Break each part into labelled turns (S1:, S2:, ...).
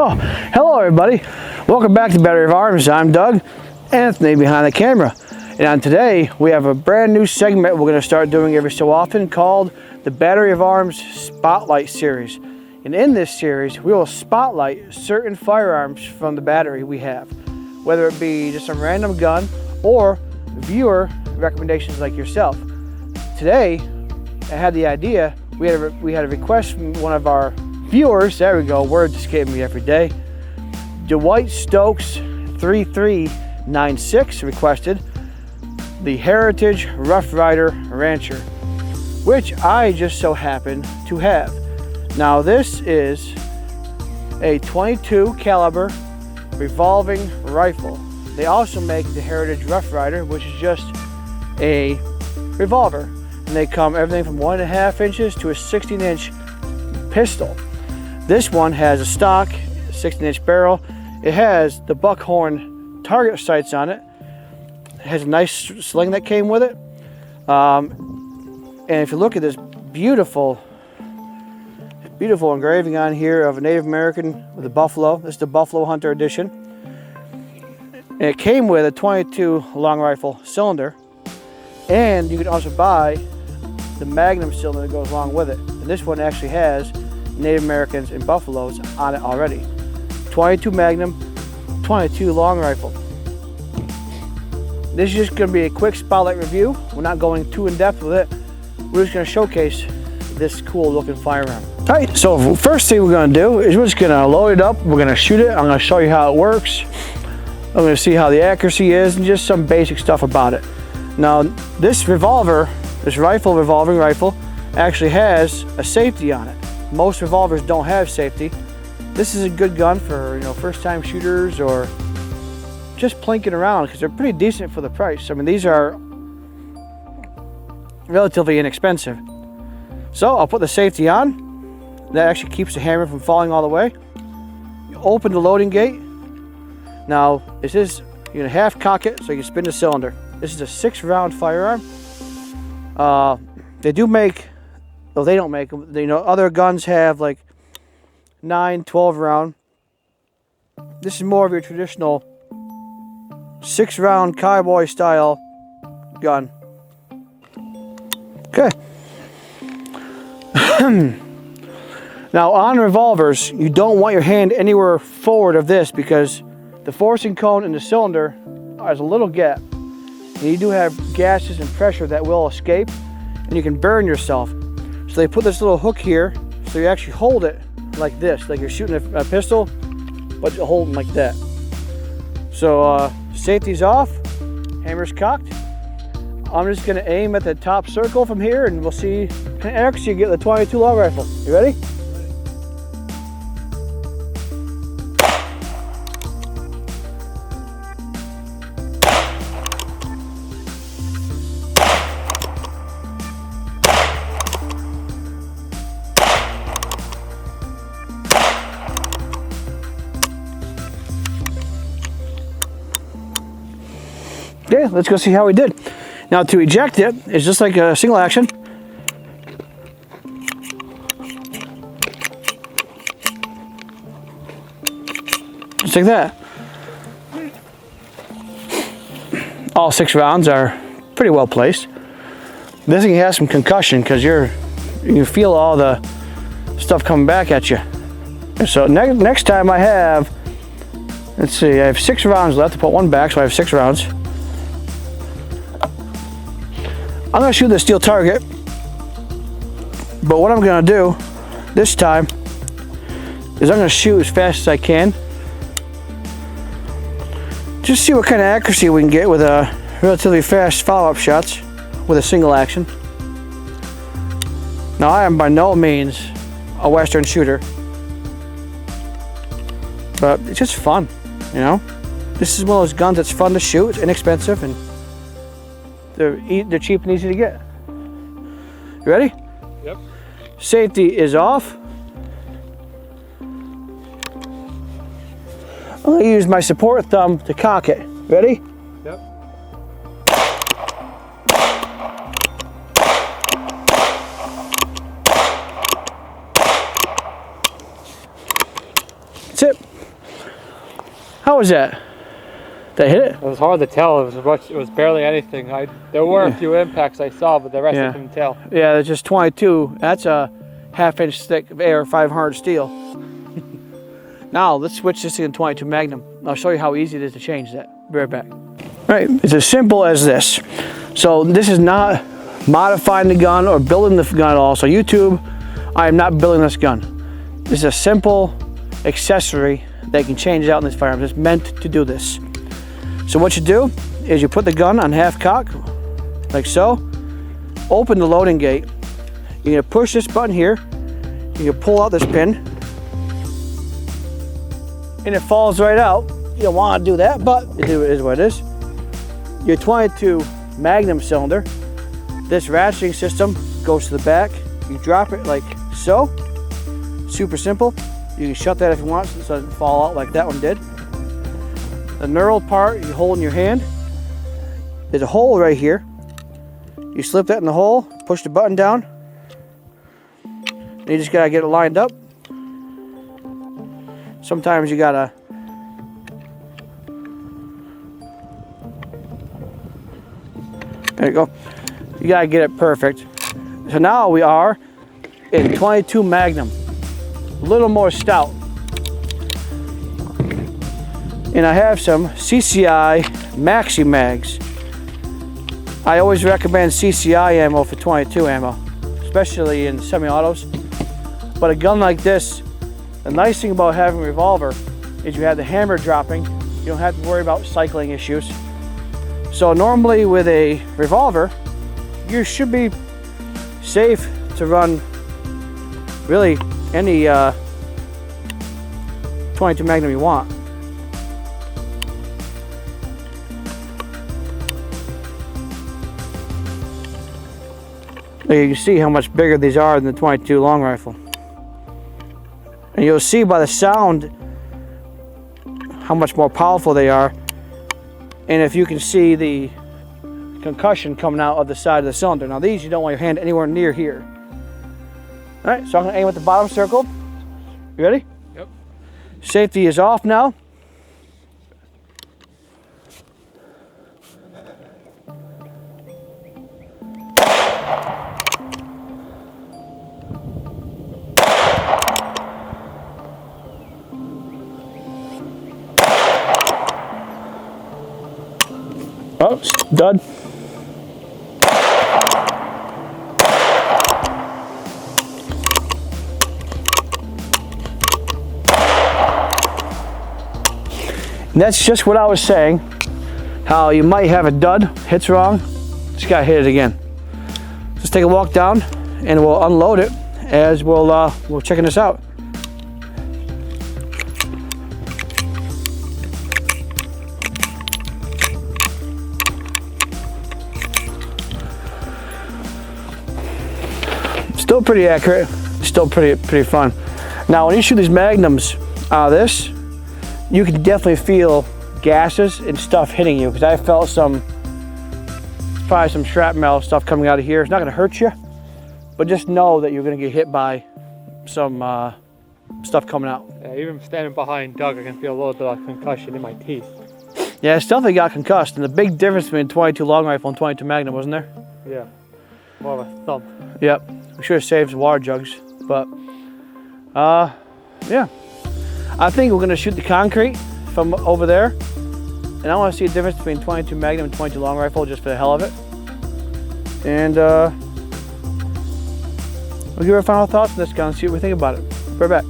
S1: Oh, hello everybody. Welcome back to Battery of Arms. I'm Doug, Anthony behind the camera. And on today, we have a brand new segment we're going to start doing every so often called the Battery of Arms Spotlight Series. And in this series, we will spotlight certain firearms from the battery we have, whether it be just some random gun or viewer recommendations like yourself. Today, I had the idea, we had a request from one of our viewers, there we go, words escape me every day. Dwight Stokes 3396 requested the Heritage Rough Rider Rancher, which I just so happen to have. Now this is a 22 caliber revolving rifle. They also make the Heritage Rough Rider, which is just a revolver. And they come everything from 1.5 inches to a 16-inch pistol. This one has a stock 16-inch barrel. It has the buckhorn target sights on it. It has a nice sling that came with it. And if you look at this beautiful engraving on here of a Native American with a buffalo. This is the Buffalo Hunter edition. And it came with a 22 long rifle cylinder. And you can also buy the Magnum cylinder that goes along with it. And this one actually has Native Americans and buffaloes on it already. 22 Magnum, 22 long rifle. This is just going to be a quick spotlight review. We're not going too in depth with it. We're just going to showcase this cool looking firearm. All right, so first thing we're going to do is we're just going to load it up. We're going to shoot it. I'm going to show you how it works. I'm going to see how the accuracy is and just some basic stuff about it. Now this revolver, this revolving rifle, actually has a safety on it. Most revolvers don't have safety. This is a good gun for first-time shooters or just plinking around because they're pretty decent for the price. I mean, these are relatively inexpensive. So I'll put the safety on. That actually keeps the hammer from falling all the way. You open the loading gate. Now this is, you're gonna half cock it so you can spin the cylinder. This is a 6-round firearm. They do make, well, they don't make them. Other guns have like 9, 12 round. This is more of your traditional 6-round cowboy style gun. Okay. Now on revolvers, you don't want your hand anywhere forward of this because the forcing cone in the cylinder has a little gap. And you do have gases and pressure that will escape and you can burn yourself. So they put this little hook here so you actually hold it like this, like you're shooting a pistol, but you're holding like that. So safety's off, hammer's cocked. I'm just going to aim at the top circle from here and we'll see what kind of accuracy you get with the 22 long rifle. You ready? Okay, let's go see how we did. Now to eject it is just like a single action. Just like that. All 6 rounds are pretty well placed. This thing has some concussion because you can feel all the stuff coming back at you. So next time I have, let's see, I have 6 rounds left to put one back, so I have 6 rounds. I'm going to shoot the steel target, but what I'm going to do this time is I'm going to shoot as fast as I can. Just see what kind of accuracy we can get with a relatively fast follow-up shots with a single action. Now I am by no means a Western shooter, but it's just fun, This is one of those guns that's fun to shoot, it's inexpensive, and they're cheap and easy to get. You ready?
S2: Yep.
S1: Safety is off. I'm going to use my support thumb to cock it. Ready?
S2: Yep.
S1: That's it. was that? Did I hit it?
S2: It was hard to tell. It was barely anything. There were a few impacts I saw, but the rest I couldn't tell.
S1: Yeah, it's just 22. That's a 1/2 inch thick of air 500 steel. Now let's switch this to 22 Magnum. I'll show you how easy it is to change that. Be right back. Right, it's as simple as this. So this is not modifying the gun or building the gun at all. So YouTube, I am not building this gun. This is a simple accessory that you can change out in this firearm. It's meant to do this. So what you do is you put the gun on half cock, like so. Open the loading gate. You're gonna push this button here. You can pull out this pin, and it falls right out. You don't want to do that, but it is what it is. Your 22 Magnum cylinder. This ratcheting system goes to the back. You drop it like so. Super simple. You can shut that if you want so it doesn't fall out like that one did. The knurled part you hold in your hand. There's a hole right here. You slip that in the hole, push the button down. And you just gotta get it lined up. Sometimes you gotta there you go. You gotta get it perfect. So now we are in 22 Magnum. A little more stout. And I have some CCI Maxi Mags. I always recommend CCI ammo for 22 ammo, especially in semi-autos. But a gun like this, the nice thing about having a revolver is you have the hammer dropping. You don't have to worry about cycling issues. So normally with a revolver, you should be safe to run really any 22 Magnum you want. You can see how much bigger these are than the 22 long rifle. And you'll see by the sound how much more powerful they are. And if you can see the concussion coming out of the side of the cylinder. Now these, you don't want your hand anywhere near here. All right, so I'm gonna aim at the bottom circle. You ready?
S2: Yep.
S1: Safety is off now. Oh, dud. And that's just what I was saying, how you might have a dud, hits wrong, just gotta hit it again. Let's take a walk down and we'll unload it as we're checking this out. Still pretty accurate, still pretty fun. Now when you shoot these Magnums out of this, you can definitely feel gases and stuff hitting you, because I felt probably some shrapnel stuff coming out of here. It's not gonna hurt you, but just know that you're gonna get hit by some stuff coming out.
S2: Yeah, even standing behind Doug, I can feel a little bit of concussion in my teeth.
S1: Yeah, it's definitely got concussed, and the big difference between 22 long rifle and 22 Magnum, wasn't there?
S2: Yeah, more of a thump.
S1: Yep, we should have saved some water jugs, but yeah. I think we're gonna shoot the concrete from over there, and I want to see a difference between 22 Magnum and 22 long rifle just for the hell of it. And we'll give our final thoughts on this gun and see what we think about it. Right back.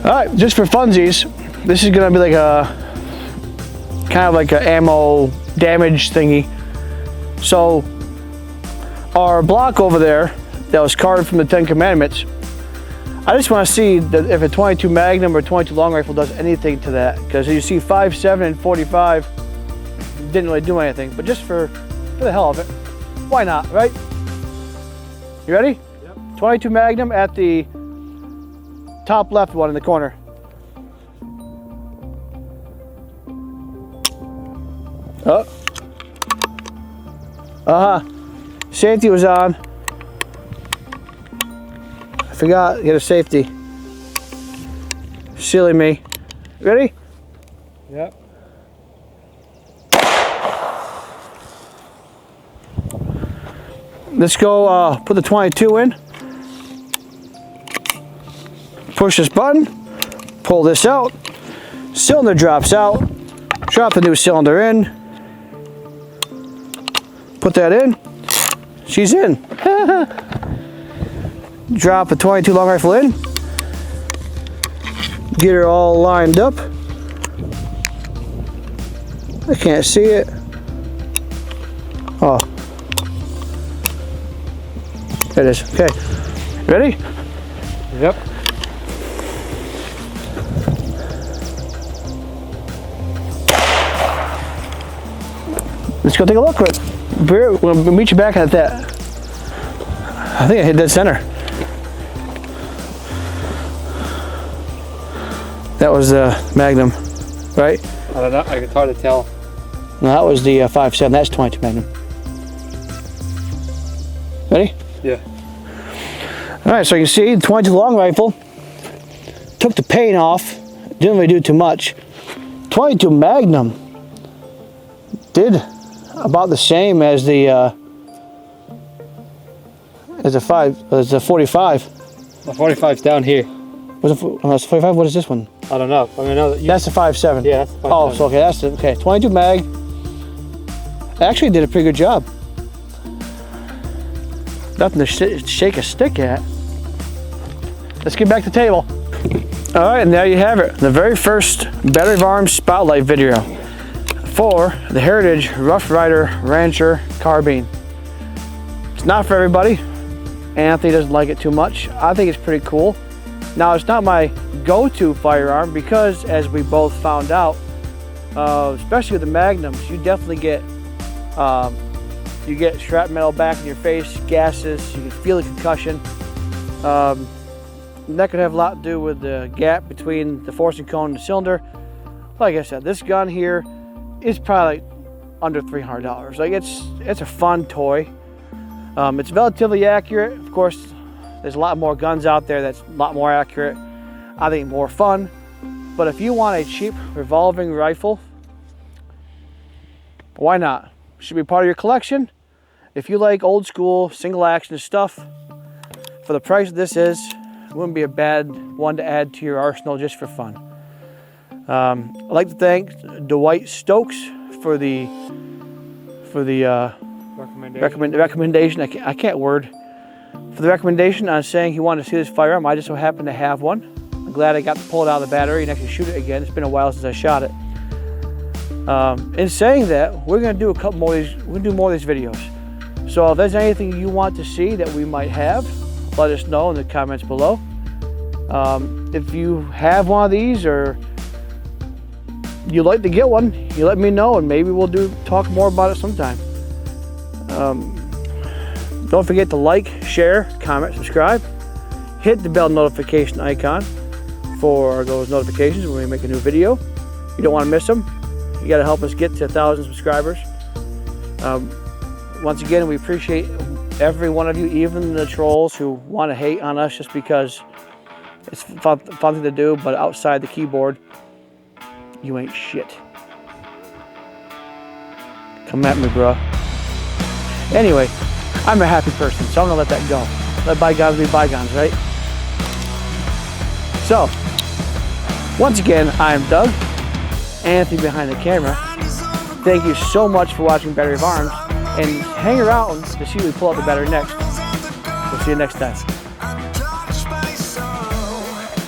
S1: All right, just for funsies, this is gonna be like kind of like an ammo damage thingy. So our block over there that was carved from the 10 Commandments, I just want to see that if a 22 Magnum or 22 long rifle does anything to that, because you see 5.7 and 45 didn't really do anything, but just for the hell of it, why not, right? You ready?
S2: Yep.
S1: 22 Magnum at the top left one in the corner. Oh. Safety was on. I forgot to get a safety. Silly me. Ready?
S2: Yep.
S1: Let's go put the 22 in. Push this button, pull this out. Cylinder drops out. Drop the new cylinder in. Put that in. She's in. Drop the 22 long rifle in. Get her all lined up. I can't see it. Oh. There it is. Okay. Ready?
S2: Yep.
S1: Let's go take a look quick. We'll meet you back at that. I think I hit dead center. That was the Magnum, right?
S2: I don't know. It's hard to tell.
S1: No, that was the 5.7. That's 22 Magnum. Ready?
S2: Yeah.
S1: All right, so you can see the 22 long rifle took the paint off. Didn't really do too much. 22 Magnum did about the same as the 45.
S2: The 45's down here.
S1: Was it? Oh, that's 45. What is this one?
S2: I don't know. I mean, no,
S1: That's the 5.7.
S2: Yeah, that's the 5.7.
S1: Oh, so okay, that's the okay. 22 mag. Actually, did a pretty good job. Nothing to shake a stick at. Let's get back to the table. All right, and there you have it. The very first Battery of Arms Spotlight video for the Heritage Rough Rider Rancher Carbine. It's not for everybody. Anthony doesn't like it too much. I think it's pretty cool. Now, it's not my go-to firearm because, as we both found out, especially with the Magnums, you definitely get shrapnel back in your face, gases, you can feel the concussion. That could have a lot to do with the gap between the forcing cone and the cylinder. Like I said, this gun here is probably like under $300. Like it's a fun toy. It's relatively accurate. Of course, there's a lot more guns out there that's a lot more accurate. I think more fun. But if you want a cheap revolving rifle, why not? Should be part of your collection. If you like old school single action stuff, for the price this is, it wouldn't be a bad one to add to your arsenal just for fun. I'd like to thank Dwight Stokes for the recommendation. I can't word. For the recommendation on saying he wanted to see this firearm. I just so happen to have one. I'm glad I got to pull it out of the battery and actually shoot it again. It's been a while since I shot it. In saying that, we're going to do a couple more of these. We're going to do more of these videos. So if there's anything you want to see that we might have, let us know in the comments below. If you have one of these or you'd like to get one, you let me know and maybe we'll talk more about it sometime. Don't forget to like, share, comment, subscribe. Hit the bell notification icon for those notifications when we make a new video. You don't want to miss them. You got to help us get to 1,000 subscribers. Once again, we appreciate every one of you, even the trolls who want to hate on us just because it's a fun thing to do, but outside the keyboard, you ain't shit. Come at me, bro. Anyway, I'm a happy person, so I'm gonna let that go. Let bygones be bygones, right? So, once again, I'm Doug, Anthony behind the camera. Thank you so much for watching Battery of Arms, and hang around to see when we pull out the battery next. We'll see you next time.